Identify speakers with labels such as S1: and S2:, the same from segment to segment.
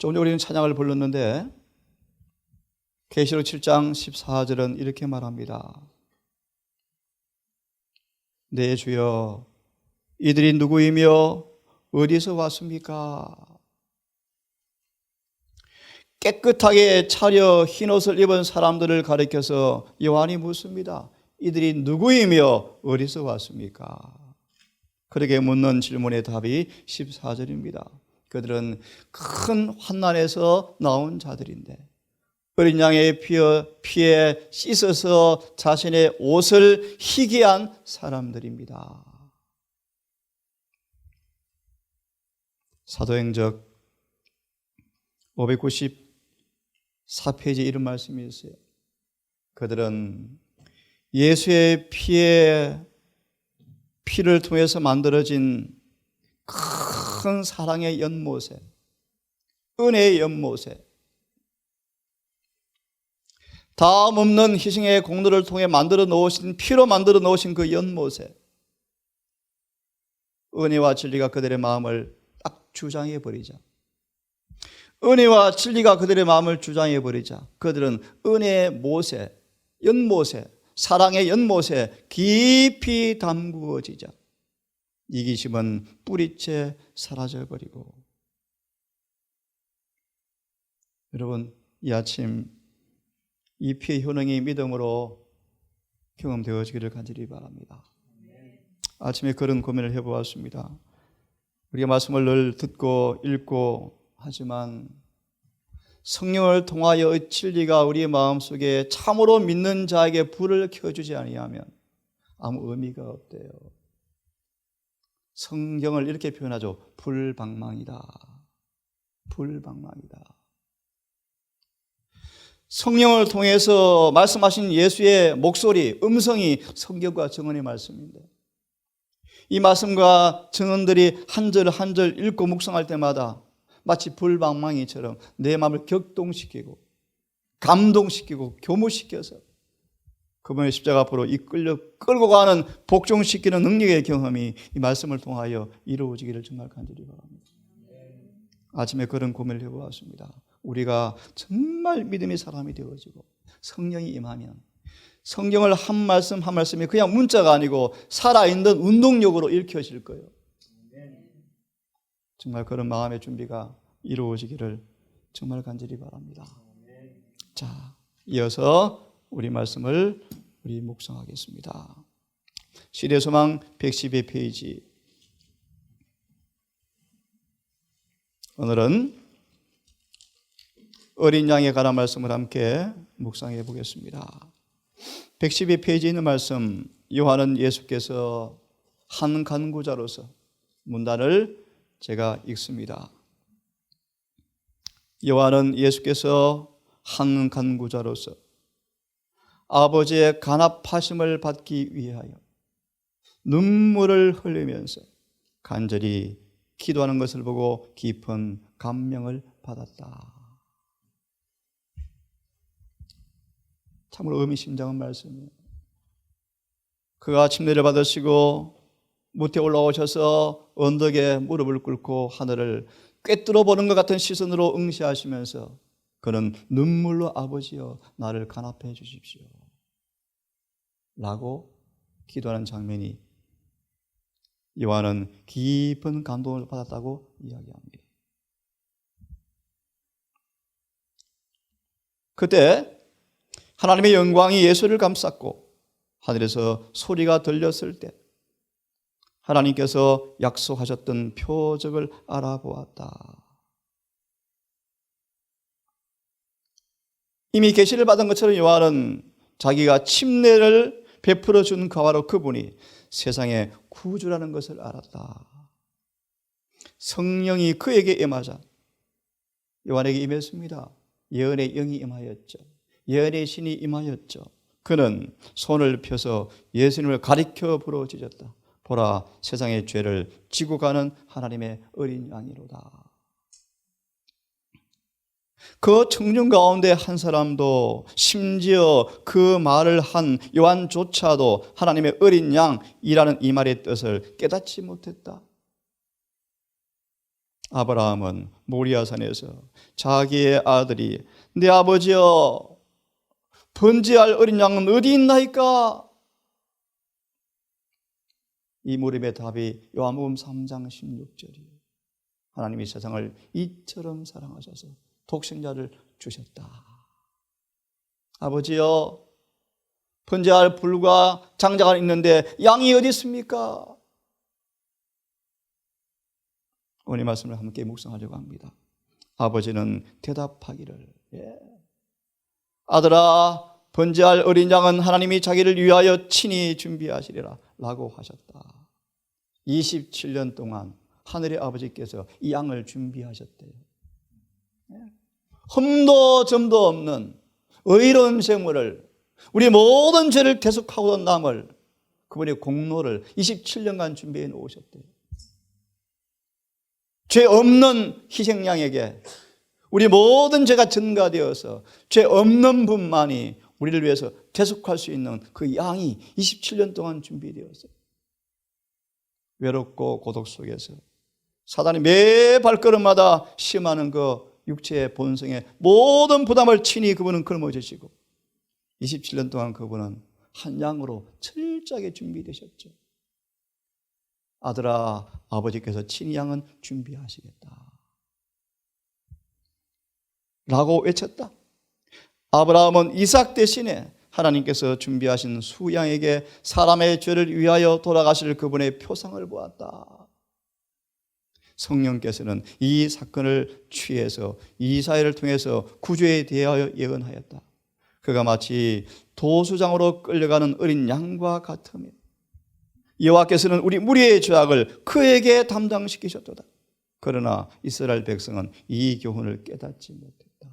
S1: 조금 전에 우리는 찬양을 불렀는데 계시록 7장 14절은 이렇게 말합니다. 네 주여, 이들이 누구이며 어디서 왔습니까? 깨끗하게 차려 흰옷을 입은 사람들을 가리켜서 요한이 묻습니다. 이들이 누구이며 어디서 왔습니까? 그렇게 묻는 질문의 답이 14절입니다. 그들은 큰 환난에서 나온 자들인데 어린 양의 피에 씻어서 자신의 옷을 희게 한 사람들입니다. 사도행적 594페이지에 이런 말씀이 있어요. 그들은 예수의 피를 통해서 만들어진 큰 사랑의 연못에, 은혜의 연못에, 다음 없는 희생의 공로를 통해 만들어 놓으신, 피로 만들어 놓으신 그 연못에 은혜와 진리가 그들의 마음을 딱 주장해 버리자. 은혜와 진리가 그들의 마음을 주장해 버리자. 그들은 은혜의 못에, 연못에, 사랑의 연못에 깊이 담그어지자. 이기심은 뿌리채 사라져버리고. 여러분, 이 아침 이 피의 효능이 믿음으로 경험되어지기를 간절히 바랍니다. 아침에 그런 고민을 해보았습니다. 우리가 말씀을 늘 듣고 읽고 하지만 성령을 통하여 진리가 우리의 마음속에 참으로 믿는 자에게 불을 켜주지 아니하면 아무 의미가 없대요. 성경을 이렇게 표현하죠. 불방망이다. 불방망이다. 성령을 통해서 말씀하신 예수의 목소리, 음성이 성경과 증언의 말씀인데 이 말씀과 증언들이 한 절 한 절 읽고 묵상할 때마다 마치 불방망이처럼 내 마음을 격동시키고 감동시키고 교무시켜서 그분의 십자가 앞으로 끌고 가는 복종시키는 능력의 경험이 이 말씀을 통하여 이루어지기를 정말 간절히 바랍니다. 아침에 그런 고민을 해보았습니다. 우리가 정말 믿음의 사람이 되어지고 성령이 임하면 성경을 한 말씀 한 말씀이 그냥 문자가 아니고 살아있는 운동력으로 읽혀질 거예요. 정말 그런 마음의 준비가 이루어지기를 정말 간절히 바랍니다. 자, 이어서 우리 말씀을 우리 묵상하겠습니다. 시대소망 112페이지. 오늘은 어린 양에 관한 말씀을 함께 묵상해 보겠습니다. 112페이지에 있는 말씀, 요한은 예수께서 한 간구자로서 문단을 제가 읽습니다. 요한은 예수께서 한 간구자로서 아버지의 간합하심을 받기 위하여 눈물을 흘리면서 간절히 기도하는 것을 보고 깊은 감명을 받았다. 참으로 의미심장한 말씀이에요. 그가 침례를 받으시고 무태 올라오셔서 언덕에 무릎을 꿇고 하늘을 꿰뚫어 보는 것 같은 시선으로 응시하시면서 그는 눈물로 아버지여 나를 간합해 주십시오 라고 기도하는 장면이 요한은 깊은 감동을 받았다고 이야기합니다. 그때 하나님의 영광이 예수를 감쌌고 하늘에서 소리가 들렸을 때 하나님께서 약속하셨던 표적을 알아보았다. 이미 계시를 받은 것처럼 요한은 자기가 침례를 베풀어 준 바로 그분이 세상의 구주라는 것을 알았다. 성령이 그에게 임하자 요한에게 임했습니다. 예언의 영이 임하였죠. 예언의 신이 임하였죠. 그는 손을 펴서 예수님을 가리켜 부르짖었다. 보라, 세상의 죄를 지고 가는 하나님의 어린 양이로다. 그 청중 가운데 한 사람도 심지어 그 말을 한 요한조차도 하나님의 어린 양이라는 이 말의 뜻을 깨닫지 못했다. 아브라함은 모리아산에서 자기의 아들이 내 아버지여 번제할 어린 양은 어디 있나이까? 이 물음의 답이 요한복음 3장 16절이에요. 하나님이 세상을 이처럼 사랑하셔서 독생자를 주셨다. 아버지여 번제할 불과 장자가 있는데 양이 어디 있습니까? 오늘 말씀을 함께 묵상하려고 합니다. 아버지는 대답하기를 아들아 번제할 어린 양은 하나님이 자기를 위하여 친히 준비하시리라 라고 하셨다. 27년 동안 하늘의 아버지께서 이 양을 준비하셨대요. 흠도 점도 없는 의로운 제물을, 우리 모든 죄를 대속하고 남을 그분의 공로를 27년간 준비해 놓으셨대요. 죄 없는 희생양에게 우리 모든 죄가 전가되어서 죄 없는 분만이 우리를 위해서 대속할 수 있는 그 양이 27년 동안 준비되었어요. 외롭고 고독 속에서 사단이 매 발걸음마다 시험하는 그 육체의 본성의 모든 부담을 친히 그분은 걸머지시고 27년 동안 그분은 한 양으로 철저하게 준비되셨죠. 아들아 아버지께서 친히 양은 준비하시겠다 라고 외쳤다. 아브라함은 이삭 대신에 하나님께서 준비하신 수양에게 사람의 죄를 위하여 돌아가실 그분의 표상을 보았다. 성령께서는 이 사건을 취해서 이사야를 통해서 구주에 대하여 예언하였다. 그가 마치 도수장으로 끌려가는 어린 양과 같으며 여호와께서는 우리 무리의 죄악을 그에게 담당시키셨도다. 그러나 이스라엘 백성은 이 교훈을 깨닫지 못했다.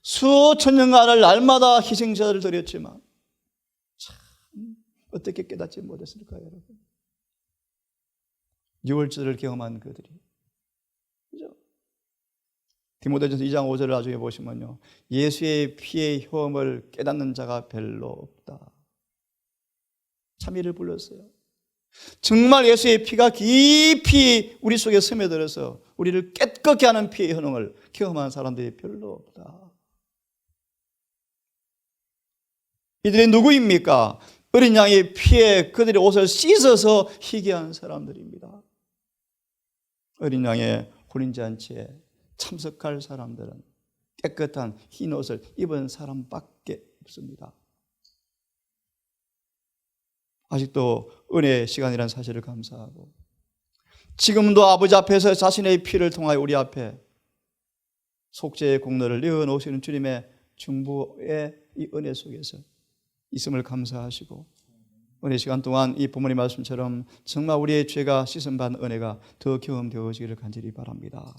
S1: 수천 년간을 날마다 희생자를 드렸지만 참 어떻게 깨닫지 못했을까요, 여러분? 유월절을 경험한 그들이, 그죠? 디모데전서 2장 5절을 나중에 보시면요, 예수의 피의 효험을 깨닫는 자가 별로 없다. 참이를 불렀어요. 정말 예수의 피가 깊이 우리 속에 스며들어서 우리를 깨끗게 하는 피의 효능을 경험한 사람들이 별로 없다. 이들이 누구입니까? 어린 양의 피에 그들의 옷을 씻어서 희게 한 사람들입니다. 어린 양의 혼인잔치에 참석할 사람들은 깨끗한 흰 옷을 입은 사람밖에 없습니다. 아직도 은혜의 시간이라는 사실을 감사하고 지금도 아버지 앞에서 자신의 피를 통하여 우리 앞에 속죄의 공로를 내어놓으시는 주님의 중보의 이 은혜 속에서 있음을 감사하시고 은혜 시간 동안 이 부모님 말씀처럼 정말 우리의 죄가 씻음받은 은혜가 더 경험되어지기를 간절히 바랍니다.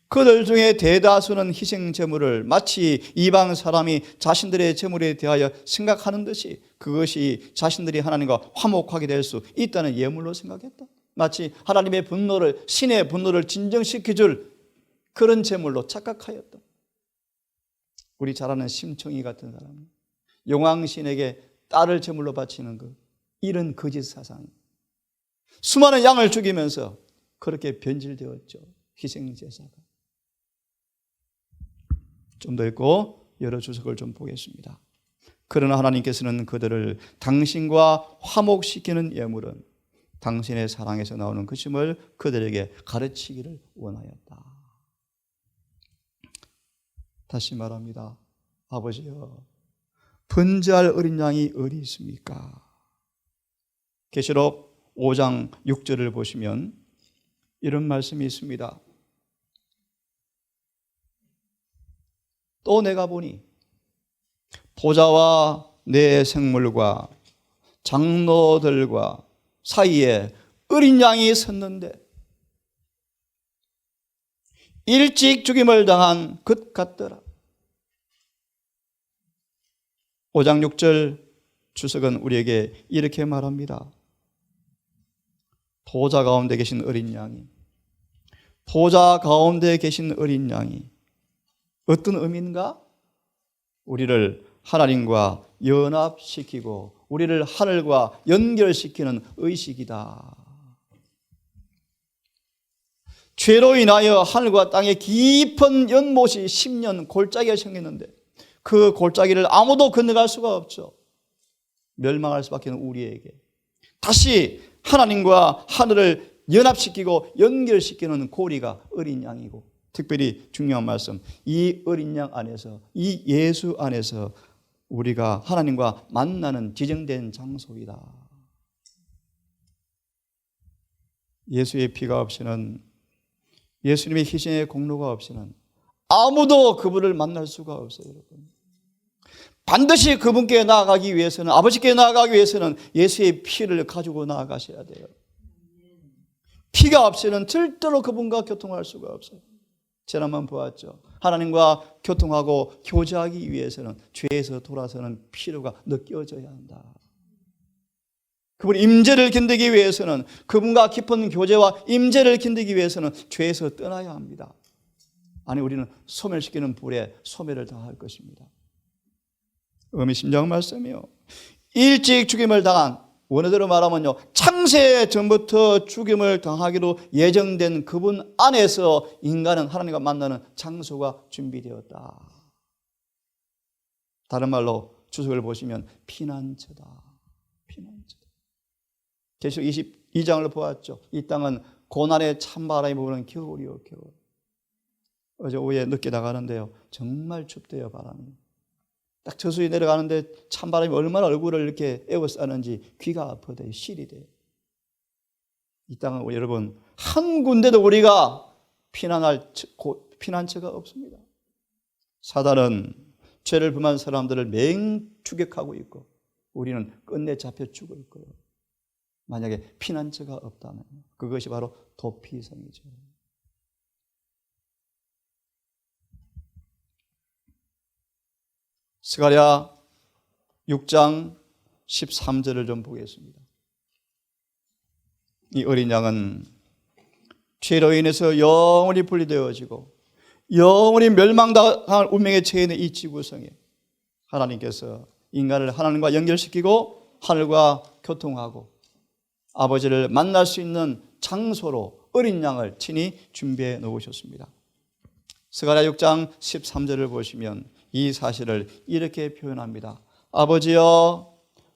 S1: 그들 중에 대다수는 희생 제물을 마치 이방 사람이 자신들의 제물에 대하여 생각하는 듯이 그것이 자신들이 하나님과 화목하게 될 수 있다는 예물로 생각했다. 마치 하나님의 분노를, 신의 분노를 진정시켜줄 그런 제물로 착각하였다. 우리 잘 아는 심청이 같은 사람, 용왕신에게 딸을 제물로 바치는 이런 거짓 사상, 수많은 양을 죽이면서 그렇게 변질되었죠. 희생제사가. 좀 더 읽고 여러 주석을 좀 보겠습니다. 그러나 하나님께서는 그들을 당신과 화목시키는 예물은 당신의 사랑에서 나오는 것임을 그들에게 가르치기를 원하였다. 다시 말합니다. 아버지여, 번제할 어린 양이 어디 있습니까? 계시록 5장 6절을 보시면 이런 말씀이 있습니다. 또 내가 보니 보좌와 내 생물과 장로들과 사이에 어린 양이 섰는데 일찍 죽임을 당한 것 같더라. 5장 6절 주석은 우리에게 이렇게 말합니다. 보좌 가운데 계신 어린 양이, 보좌 가운데 계신 어린 양이 어떤 의미인가? 우리를 하나님과 연합시키고 우리를 하늘과 연결시키는 의식이다. 죄로 인하여 하늘과 땅에 깊은 연못이 10년 골짜기가 생겼는데 그 골짜기를 아무도 건너갈 수가 없죠. 멸망할 수밖에 없는 우리에게 다시 하나님과 하늘을 연합시키고 연결시키는 고리가 어린 양이고, 특별히 중요한 말씀, 이 어린 양 안에서, 이 예수 안에서 우리가 하나님과 만나는 지정된 장소이다. 예수의 피가 없이는, 예수님의 희생의 공로가 없이는 아무도 그분을 만날 수가 없어요, 여러분. 반드시 그분께 나아가기 위해서는, 아버지께 나아가기 위해서는 예수의 피를 가지고 나아가셔야 돼요. 피가 없이는 절대로 그분과 교통할 수가 없어요. 지난번 보았죠. 하나님과 교통하고 교제하기 위해서는 죄에서 돌아서는 필요가 느껴져야 한다. 그분 임재를 견디기 위해서는, 그분과 깊은 교제와 임재를 견디기 위해서는 죄에서 떠나야 합니다. 아니, 우리는 소멸시키는 불에 소멸을 당할 것입니다. 의미심장한 말씀이요. 일찍 죽임을 당한, 원어대로 말하면요, 창세 전부터 죽임을 당하기로 예정된 그분 안에서 인간은 하나님과 만나는 장소가 준비되었다. 다른 말로 주석을 보시면 피난처다. 피난처다. 계시록 22장을 보았죠. 이 땅은 고난의 찬바람이 부는 겨울이요, 겨울. 어제 오후에 늦게 나가는데요, 정말 춥대요, 바람이. 딱 저수지 내려가는데 찬바람이 얼마나 얼굴을 이렇게 에워싸는지 귀가 아프대요. 실이 돼요. 이 땅은 여러분 한 군데도 우리가 피난할 피난처가 없습니다. 사단은 죄를 범한 사람들을 맹추격하고 있고 우리는 끝내 잡혀 죽을 거예요. 만약에 피난처가 없다면 그것이 바로 도피성이죠. 스가랴 6장 13절을 좀 보겠습니다. 이 어린 양은 죄로 인해서 영원히 분리되어지고 영원히 멸망당할 운명에 처해 있는 이 지구성에 하나님께서 인간을 하나님과 연결시키고 하늘과 교통하고 아버지를 만날 수 있는 장소로 어린 양을 친히 준비해 놓으셨습니다. 스가랴 6장 13절을 보시면 이 사실을 이렇게 표현합니다. 아버지여,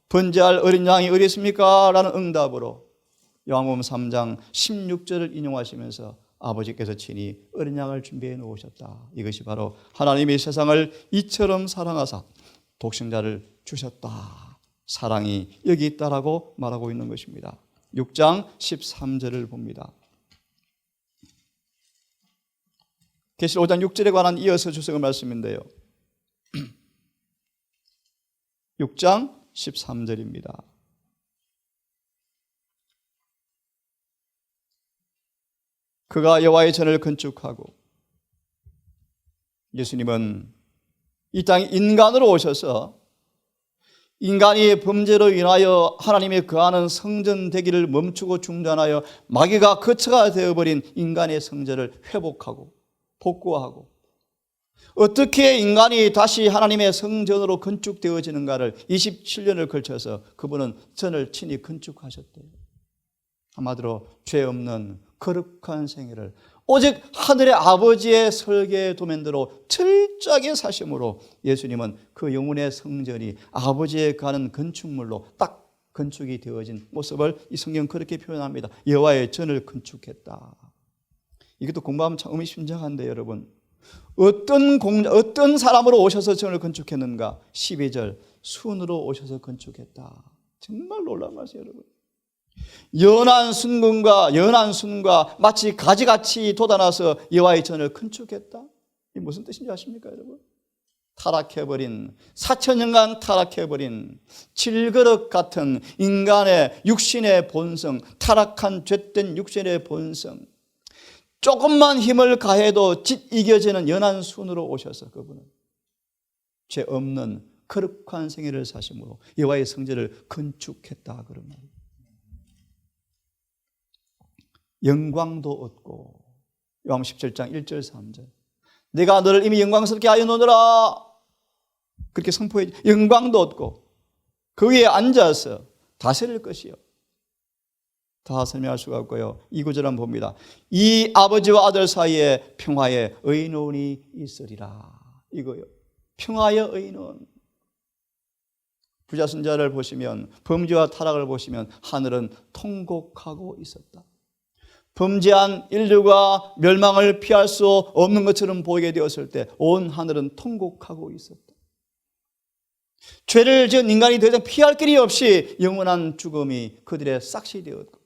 S1: 번제할 어린 양이 어디 있습니까? 라는 응답으로 요한복음 3장 16절을 인용하시면서 아버지께서 친히 어린 양을 준비해 놓으셨다. 이것이 바로 하나님이 세상을 이처럼 사랑하사 독생자를 주셨다. 사랑이 여기 있다라고 말하고 있는 것입니다. 6장 13절을 봅니다. 계시록 5장 6절에 관한 이어서 주석의 말씀인데요. 6장 13절입니다. 그가 여호와의 전을 건축하고, 예수님은 이 땅에 인간으로 오셔서 인간이 범죄로 인하여 하나님의 거하는 성전 되기를 멈추고 중단하여 마귀가 거처가 되어버린 인간의 성전을 회복하고 복구하고, 어떻게 인간이 다시 하나님의 성전으로 건축되어지는가를 27년을 걸쳐서 그분은 전을 친히 건축하셨대요. 한마디로 죄 없는 거룩한 생애를 오직 하늘의 아버지의 설계 도면대로 철저하게 사심으로 예수님은 그 영혼의 성전이 아버지의 가는 건축물로 딱 건축이 되어진 모습을 이 성경 그렇게 표현합니다. 여호와의 전을 건축했다. 이것도 공부하면 참 의미심장한데 여러분, 어떤 사람으로 오셔서 전을 건축했는가? 12절, 순으로 오셔서 건축했다. 정말 놀라운 말이에요, 여러분. 연한 순과 마치 가지같이 돋아나서 여호와의 전을 건축했다. 이게 무슨 뜻인지 아십니까, 여러분? 타락해버린, 4,000년간 타락해버린 질그릇 같은 인간의 육신의 본성, 타락한 죄된 육신의 본성, 조금만 힘을 가해도 이겨지는 연한 순으로 오셔서 그분은 죄 없는 거룩한 생애를 사심으로 여호와의 성전을 건축했다, 그런 말이에요. 영광도 얻고, 요한 17장 1절 3절, 내가 너를 이미 영광스럽게 하여 놓으라, 그렇게 선포해. 영광도 얻고 그 위에 앉아서 다스릴 것이요, 다 설명할 수가 없고요. 이 구절 한번 봅니다. 이 아버지와 아들 사이에 평화의 의논이 있으리라. 이거요. 평화의 의논. 부자순자를 보시면, 범죄와 타락을 보시면 하늘은 통곡하고 있었다. 범죄한 인류가 멸망을 피할 수 없는 것처럼 보이게 되었을 때 온 하늘은 통곡하고 있었다. 죄를 지은 인간이 더 이상 피할 길이 없이 영원한 죽음이 그들의 싹시 되었고,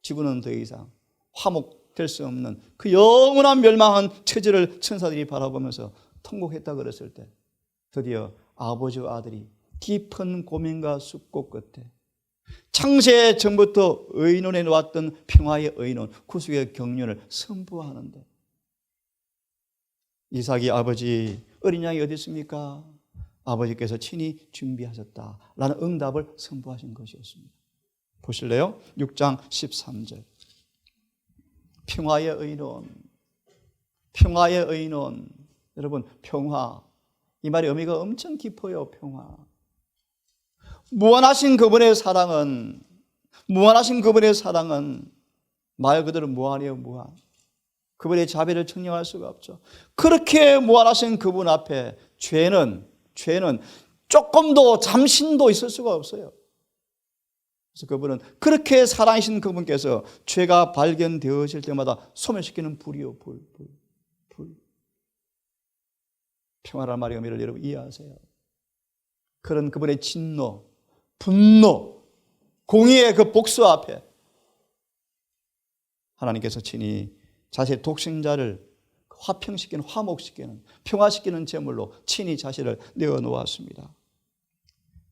S1: 지구는 더 이상 화목될 수 없는 그 영원한 멸망한 처지를 천사들이 바라보면서 통곡했다 그랬을 때, 드디어 아버지와 아들이 깊은 고민과 숙고 끝에 창세 전부터 의논해 놓았던 평화의 의논, 구속의 경륜을 선포하는데, 이삭이 아버지, 어린 양이 어디 있습니까? 아버지께서 친히 준비하셨다라는 응답을 선포하신 것이었습니다. 보실래요? 6장 13절. 평화의 의논. 평화의 의논. 여러분, 평화. 이 말의 의미가 엄청 깊어요. 평화. 무한하신 그분의 사랑은, 무한하신 그분의 사랑은 말 그대로 무한이에요. 무한. 그분의 자비를 측량할 수가 없죠. 그렇게 무한하신 그분 앞에 죄는 조금도 잠신도 있을 수가 없어요. 그래서 그분은, 그렇게 살아계신 그분께서 죄가 발견되어질 때마다 소멸시키는 불이요. 불. 평화라는 말의 의미를 여러분 이해하세요. 그런 그분의 진노, 분노, 공의의 그 복수 앞에 하나님께서 친히 자신의 독생자를 화평시키는, 화목시키는, 평화시키는 제물로 친히 자신을 내어놓았습니다.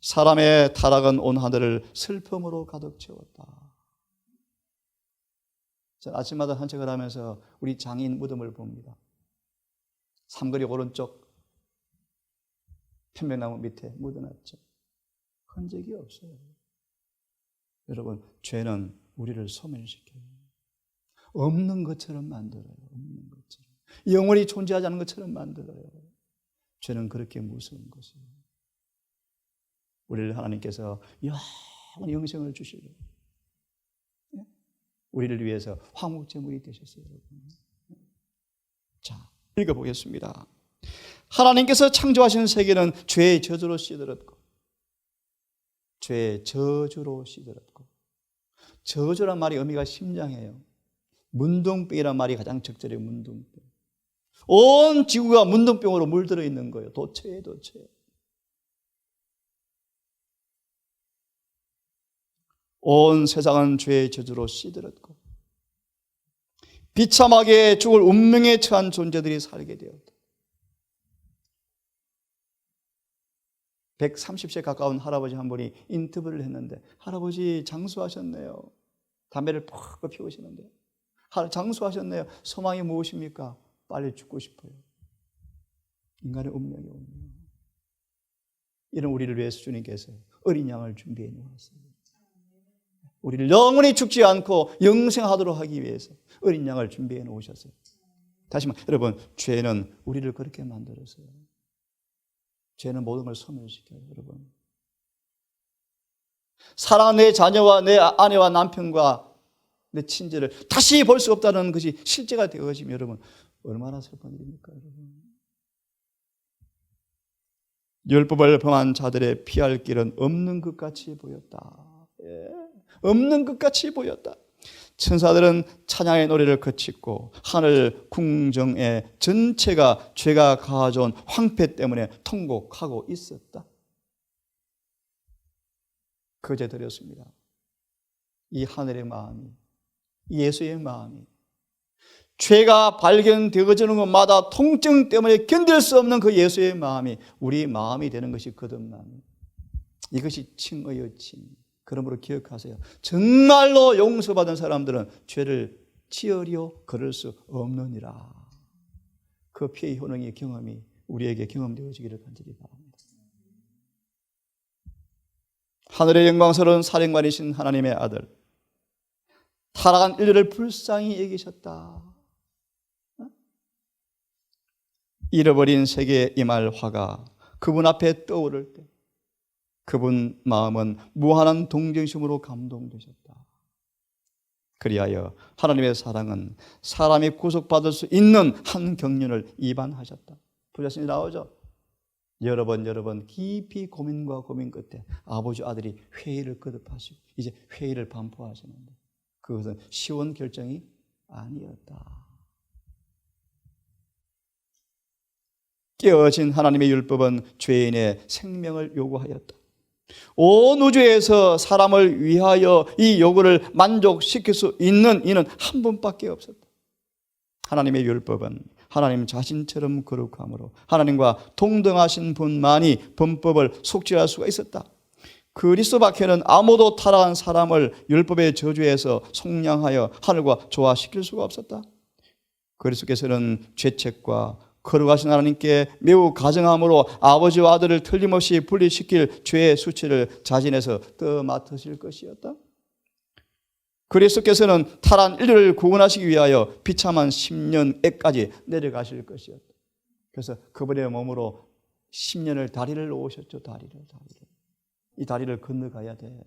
S1: 사람의 타락은 온 하늘을 슬픔으로 가득 채웠다. 저는 아침마다 산책을 하면서 우리 장인 무덤을 봅니다. 삼거리 오른쪽 편백나무 밑에 묻어놨죠. 흔적이 없어요. 여러분, 죄는 우리를 소멸시켜요. 없는 것처럼 만들어요. 없는 것처럼. 영원히 존재하지 않는 것처럼 만들어요. 죄는 그렇게 무서운 것이에요. 우리를 하나님께서 영원히 영생을 주시려고, 우리를 위해서 화목제물이 되셨어요. 여러분. 자, 읽어보겠습니다. 하나님께서 창조하신 세계는 죄의 저주로 시들었고, 죄의 저주로 시들었고, 저주란 말이 의미가 심장해요. 문둥병이란 말이 가장 적절해요. 문둥병. 온 지구가 문둥병으로 물들어 있는 거예요. 도처에. 온 세상은 죄의 저주로 시들었고, 비참하게 죽을 운명에 처한 존재들이 살게 되었다. 130세 가까운 할아버지 한 분이 인터뷰를 했는데, 할아버지 장수하셨네요. 담배를 푹 피우시는데, 장수하셨네요. 소망이 무엇입니까? 빨리 죽고 싶어요. 인간의 운명이 운명. 이런 우리를 위해서 주님께서 어린 양을 준비해 놓았어요. 우리를 영원히 죽지 않고 영생하도록 하기 위해서 어린 양을 준비해 놓으셨어요. 다시 말해, 여러분, 죄는 우리를 그렇게 만들었어요. 죄는 모든 걸 소멸시켜요. 여러분, 사랑하는 내 자녀와 내 아내와 남편과 내 친지를 다시 볼 수 없다는 것이 실제가 되어지면 여러분, 얼마나 슬픈 일입니까? 여러분, 율법을 범한 자들의 피할 길은 없는 것 같이 보였다. 없는 것 같이 보였다. 천사들은 찬양의 노래를 그치고 하늘 궁정의 전체가 죄가 가져온 황폐 때문에 통곡하고 있었다. 그제 드렸습니다. 이 하늘의 마음이, 이 예수의 마음이, 죄가 발견되어지는 것마다 통증 때문에 견딜 수 없는 그 예수의 마음이 우리 마음이 되는 것이 거듭남. 이것이 칭의의 칭. 그러므로 기억하세요. 정말로 용서받은 사람들은 죄를 치어리어 걸을 수 없느니라. 그 피의 효능의 경험이 우리에게 경험되어지기를 간절히 바랍니다. 하늘의 영광스러운 사령관이신 하나님의 아들, 타락한 인류를 불쌍히 여기셨다. 잃어버린 세계에 임할 화가 그분 앞에 떠오를 때 그분 마음은 무한한 동정심으로 감동되셨다. 그리하여 하나님의 사랑은 사람이 구속받을 수 있는 한 경륜을 입안하셨다. 부자신이 나오죠. 여러 번 깊이 고민과 고민 끝에 아버지 아들이 회의를 거듭하시고 이제 회의를 반포하시는데 그것은 쉬운 결정이 아니었다. 깨어진 하나님의 율법은 죄인의 생명을 요구하였다. 온 우주에서 사람을 위하여 이 요구를 만족시킬 수 있는 이는 한 분밖에 없었다. 하나님의 율법은 하나님 자신처럼 거룩함으로 하나님과 동등하신 분만이 범법을 속죄할 수가 있었다. 그리스도 밖에는 아무도 타락한 사람을 율법의 저주에서 속량하여 하늘과 조화시킬 수가 없었다. 그리스도께서는 죄책과 거룩하신 하나님께 매우 가증함으로 아버지와 아들을 틀림없이 분리시킬 죄의 수치를 자신에서 떠맡으실 것이었다. 그리스도께서는 타락한 인류를 구원하시기 위하여 비참한 10년에까지 내려가실 것이었다. 그래서 그분의 몸으로 10년을 다리를 놓으셨죠. 다리를. 이 다리를 건너가야 돼.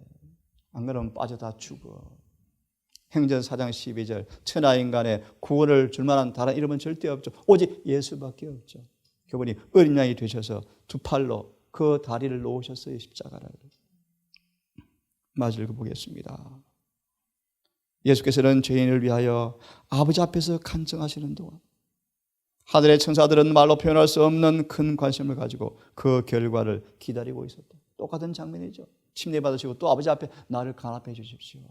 S1: 안 그러면 빠져다 죽어. 행전 4장 12절 천하인간의 구원을 줄 만한 다른 이름은 절대 없죠. 오직 예수밖에 없죠. 그분이 어린 양이 되셔서 두 팔로 그 다리를 놓으셨어요. 십자가를. 마저 읽어보겠습니다. 예수께서는 죄인을 위하여 아버지 앞에서 간청하시는 동안 하늘의 천사들은 말로 표현할 수 없는 큰 관심을 가지고 그 결과를 기다리고 있었다. 똑같은 장면이죠. 침례 받으시고 또 아버지 앞에 나를 간합해 주십시오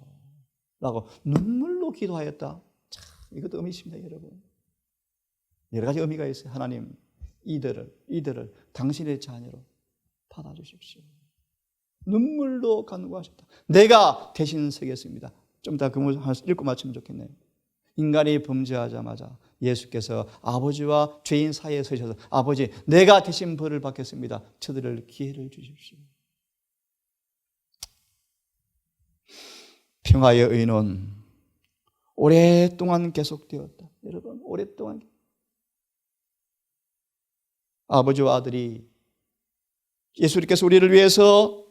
S1: 라고 눈물로 기도하였다. 참, 이것도 의미 있습니다, 여러분. 여러 가지 의미가 있어요. 하나님, 이들을 당신의 자녀로 받아주십시오. 눈물로 간구하셨다. 내가 대신 서겠습니다. 좀 이따 그 문장 읽고 마치면 좋겠네요. 인간이 범죄하자마자 예수께서 아버지와 죄인 사이에 서셔서 아버지, 내가 대신 벌을 받겠습니다. 저들을 기회를 주십시오. 평화의 의논 오랫동안 계속되었다. 여러분, 오랫동안 아버지와 아들이 예수님께서 우리를 위해서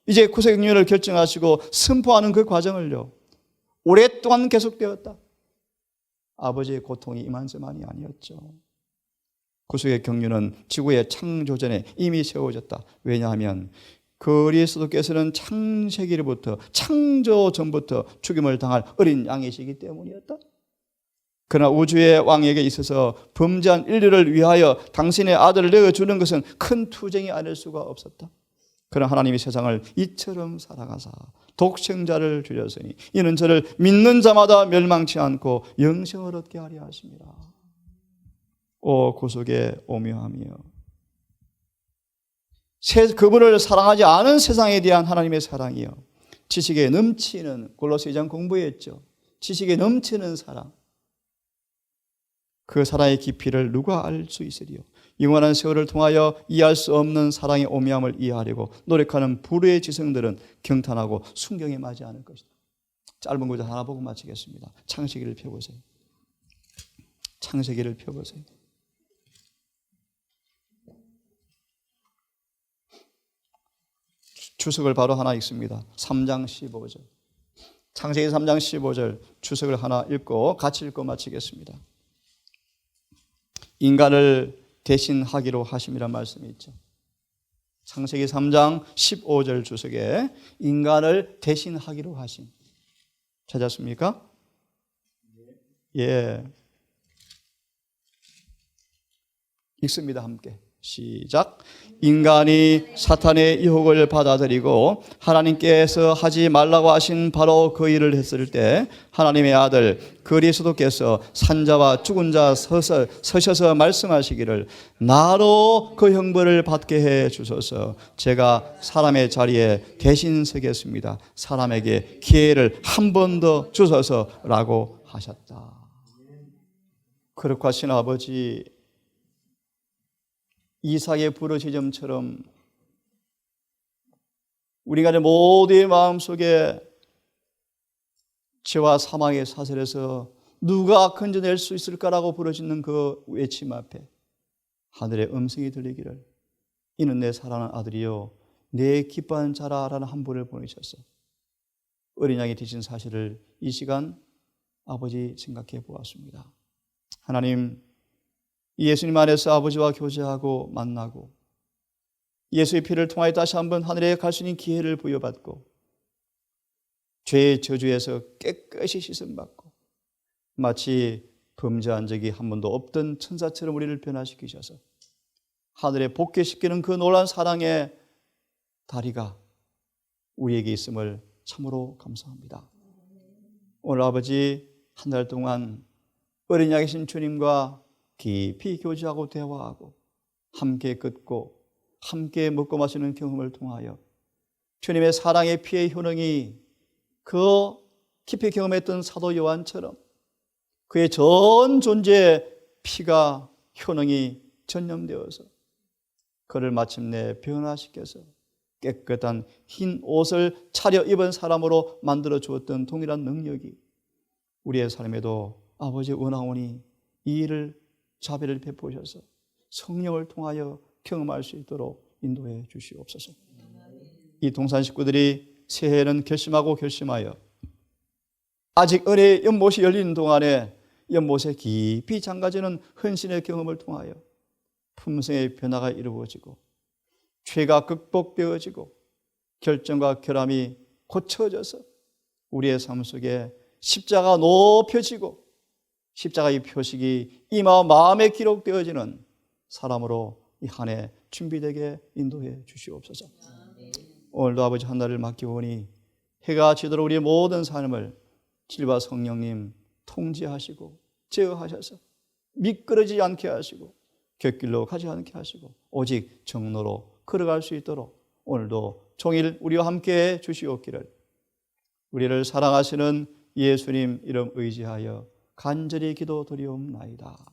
S1: 이제 구속영륜을 결정하시고 선포하는 그 과정을요 오랫동안 계속되었다. 아버지의 고통이 이만저만이 아니었죠. 구속의 경륜은 지구의 창조 전에 이미 세워졌다. 왜냐하면 그리스도께서는 창세기로부터 창조 전부터 죽임을 당할 어린 양이시기 때문이었다. 그러나 우주의 왕에게 있어서 범죄한 인류를 위하여 당신의 아들을 내어주는 것은 큰 투쟁이 아닐 수가 없었다. 그러나 하나님이 세상을 이처럼 사랑하사 독생자를 주셨으니 이는 저를 믿는 자마다 멸망치 않고 영생을 얻게 하려 하심이라. 오 구속의 오묘하며 그분을 사랑하지 않은 세상에 대한 하나님의 사랑이요 지식에 넘치는 골로새 2장 공부했죠. 지식에 넘치는 사랑, 그 사랑의 깊이를 누가 알 수 있으리요. 영원한 세월을 통하여 이해할 수 없는 사랑의 오묘함을 이해하려고 노력하는 불의의 지성들은 경탄하고 순경에 맞지 않을 것이다. 짧은 구절 하나 보고 마치겠습니다. 창세기를 펴보세요. 창세기를 펴보세요. 주석을 바로 하나 읽습니다. 3장 15절. 창세기 3장 15절 주석을 하나 읽고 같이 읽고 마치겠습니다. 인간을 대신하기로 하심이란 말씀이 있죠. 창세기 3장 15절 주석에 인간을 대신하기로 하심. 찾았습니까? 예. 읽습니다. 함께. 시작. 인간이 사탄의 유혹을 받아들이고 하나님께서 하지 말라고 하신 바로 그 일을 했을 때 하나님의 아들 그리스도께서 산자와 죽은 자 서셔서 말씀하시기를 나로 그 형벌을 받게 해 주소서. 제가 사람의 자리에 대신 서겠습니다. 사람에게 기회를 한 번 더 주소서라고 하셨다. 거룩하신 아버지, 이삭의 부르짖음처럼 우리가 모두의 마음속에 죄와 사망의 사슬에서 누가 건져낼 수 있을까라고 부르짖는 그 외침 앞에 하늘의 음성이 들리기를 이는 내 사랑하는 아들이요 내 기뻐하는 자라라는 한 분을 보내셨어. 어린 양이 되신 사실을 이 시간 아버지 생각해 보았습니다. 하나님, 예수님 안에서 아버지와 교제하고 만나고 예수의 피를 통하여 다시 한번 하늘에 갈 수 있는 기회를 부여받고 죄의 저주에서 깨끗이 씻음받고 마치 범죄한 적이 한 번도 없던 천사처럼 우리를 변화시키셔서 하늘에 복귀시키는 그 놀라운 사랑의 다리가 우리에게 있음을 참으로 감사합니다. 오늘 아버지 한 달 동안 어린 양이신 주님과 깊이 교제하고 대화하고 함께 걷고 함께 먹고 마시는 경험을 통하여 주님의 사랑의 피의 효능이 그 깊이 경험했던 사도 요한처럼 그의 전 존재의 피가 효능이 전염되어서 그를 마침내 변화시켜서 깨끗한 흰 옷을 차려 입은 사람으로 만들어 주었던 동일한 능력이 우리의 삶에도 아버지 원하오니 이 일을 자비를 베푸셔서 성령을 통하여 경험할 수 있도록 인도해 주시옵소서. 이 동산 식구들이 새해에는 결심하여 아직 은혜의 연못이 열리는 동안에 연못에 깊이 잠가지는 헌신의 경험을 통하여 품성의 변화가 이루어지고 죄가 극복되어지고 결정과 결함이 고쳐져서 우리의 삶 속에 십자가 높여지고 십자가의 표식이 이마 마음에 기록되어지는 사람으로 이 한 해 준비되게 인도해 주시옵소서. 오늘도 아버지 한 달을 맡기오니 해가 지도록 우리의 모든 삶을 질과 성령님 통제하시고 제어하셔서 미끄러지지 않게 하시고 곁길로 가지 않게 하시고 오직 정로로 걸어갈 수 있도록 오늘도 종일 우리와 함께 주시옵기를 우리를 사랑하시는 예수님 이름 의지하여 간절히 기도드리옵나이다.